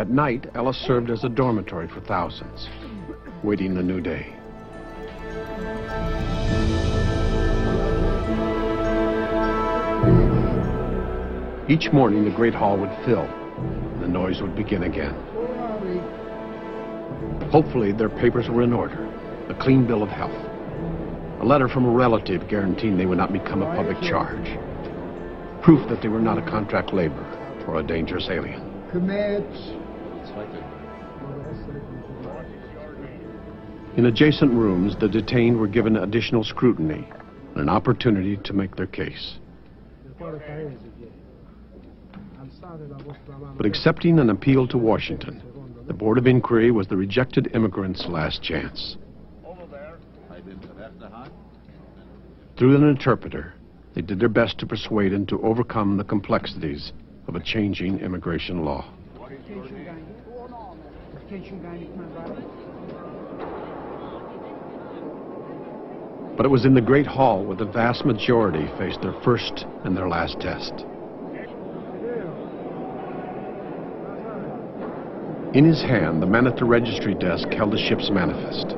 At night, Ellis served as a dormitory for thousands, waiting a new day. Each morning, the Great Hall would fill, and the noise would begin again. Hopefully, their papers were in order, a clean bill of health, a letter from a relative guaranteeing they would not become a public charge, proof that they were not a contract laborer or a dangerous alien. In adjacent rooms, the detained were given additional scrutiny and an opportunity to make their case. But accepting an appeal to Washington, the Board of Inquiry was the rejected immigrants' last chance. Through an interpreter, they did their best to persuade him to overcome the complexities of a changing immigration law. But it was in the Great Hall where the vast majority faced their first and their last test. In his hand, the man at the registry desk held the ship's manifest.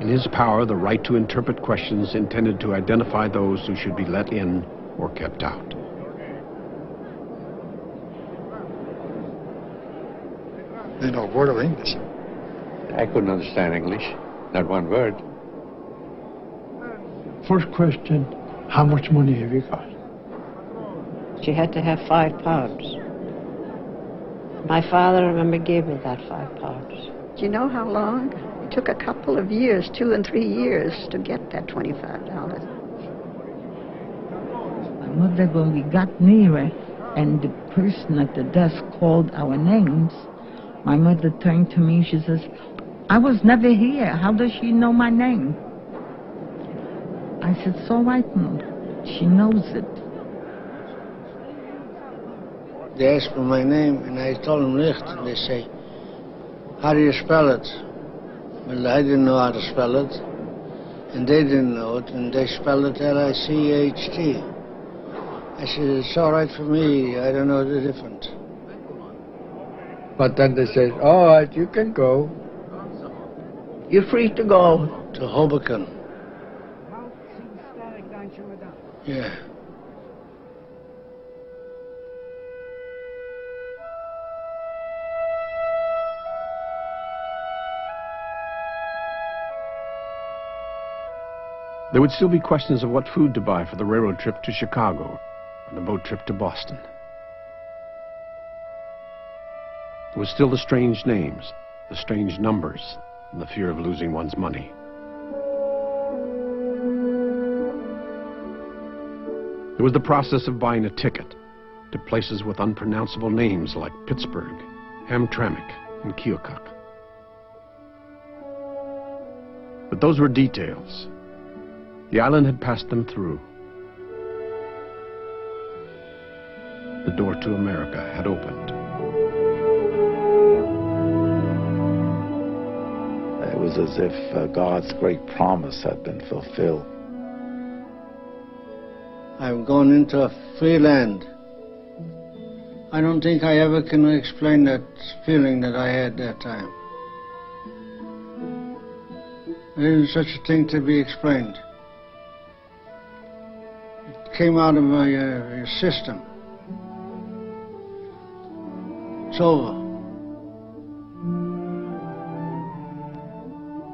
In his power, the right to interpret questions intended to identify those who should be let in or kept out. They know a word of English. I couldn't understand English, not one word. First question, how much money have you got? She had to have £5. My father, I remember, gave me that £5. Do you know how long? It took a couple of years, 2 and 3 years, to get that $25. My mother, when we got nearer and the person at the desk called our names, my mother turned to me, she says, I was never here. How does she know my name? I said, so right, Mom. She knows it. They asked me my name, and I told them Licht, and they say, how do you spell it? Well, I didn't know how to spell it, and they didn't know it, and they spelled it L-I-C-H-T. I said, it's all right for me, I don't know the difference. But then they said, all right, you can go. You're free to go. To Hoboken. Yeah. There would still be questions of what food to buy for the railroad trip to Chicago and the boat trip to Boston. There was still the strange names, the strange numbers, and the fear of losing one's money. There was the process of buying a ticket to places with unpronounceable names like Pittsburgh, Hamtramck, and Keokuk. But those were details. The island had passed them through. The door to America had opened. It was as if God's great promise had been fulfilled. I've gone into a free land. I don't think I ever can explain that feeling that I had that time. There isn't such a thing to be explained. It came out of my system. It's over.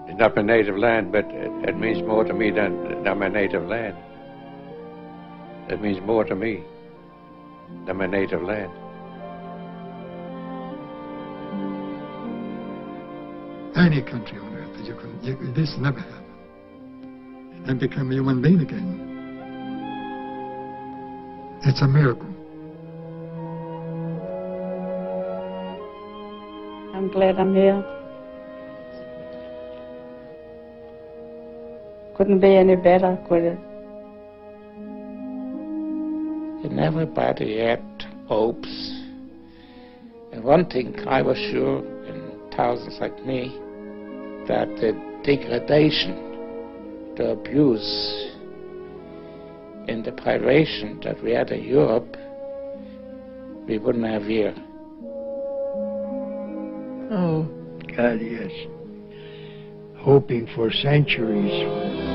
It's not my native land, but it means more to me than my native land. It means more to me than my native land. Any country on earth, this never happened. And become a human being again. It's a miracle. I'm glad I'm here. Couldn't be any better, could it? And everybody had hopes. And one thing I was sure, and thousands like me, that the degradation, the abuse, and the privation that we had in Europe, we wouldn't have here. Oh. God, yes. Hoping for centuries